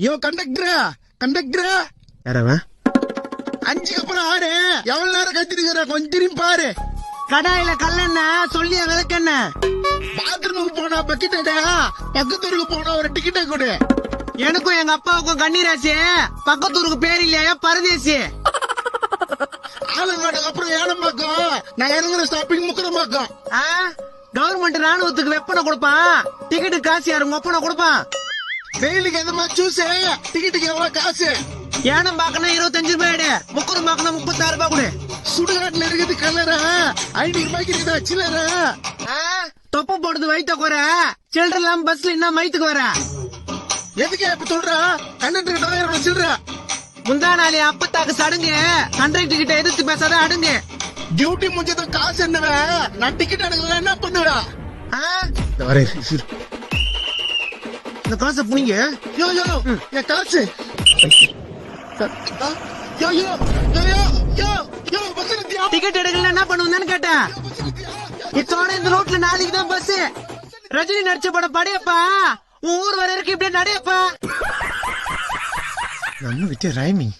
யோ conductor யாரவன்? 5 அப்புறம் 6 எவ்வளவு நேரம் கத்திருக்கிற கொஞ்சம் திரும்பி பாரு. கடாயில கல்லெண்ண சொல்லிய விளக்கெண்ண. பாத்ரூமுக்கு போனா பக்கெட்டா, பக்கத்தூருக்கு போனா ஒரு டிக்கெட்டை கொடு. எனக்கும் எங்க அப்பாவுக்கும் கண்ணீராச்சு. பக்கத்தூருக்கு பேர் இல்லையா பரதேசி. ஆலங்காட்டுக்கு அப்புறம் ஏனம்பாக்கம், நான் இறங்குற ஸ்டாப்பிங் முக்கரம்பாக்கம். கவர்மெண்ட் ராணுவத்துக்கு வெப்பனை கொடுப்பான், டிக்கெட்டு காசு யாரு உங்க ஒப்பனை கொடுப்பான். வெயிலுக்கு எந்த மாதிரி சூஸ், டிக்கெட்டுக்கு எவ்வளவு காசு? ஏனம் பாக்கணும் 25 ரூபாய், முக்கரம் பாக்கணும் 36 ரூபாய் கொடு. சுடுகாட்டுல இருக்குது கலரா, 500 ரூபாய்க்கு இருக்குதா சில்லற? தொப்ப போடுறது வயிற்ற குறை, சில்லற இல்லாம பஸ்ல என்ன மயத்துக்கு வர? எதுக்கு இப்ப சொல்றா? கண்டக்டர் சில்லற. முந்தா நாளே அப்பத்தாக்கு சடுங்கு, கண்டக்டர் கிட்ட எதிர்த்து பேசாத அடுங்க. டியூட்டி முடிஞ்சதும் காசு என்னவ, நான் டிக்கெட் எடுக்கல என்ன பண்ணுவா? இந்த காசை புனிங்க. யோ என் காசு. டிக்கெட் எடுக்கல என்ன பண்ணுவேன்னு கேட்டேன். இத்தோட இந்த ரோட்ல நாளைக்கு தான் பஸ். ரஜினி நடிச்ச படம் படையப்பா, உன் ஊர் வர இருக்கு இப்படியே நடையப்பா. நம்ம விட்டு ரைமிங்.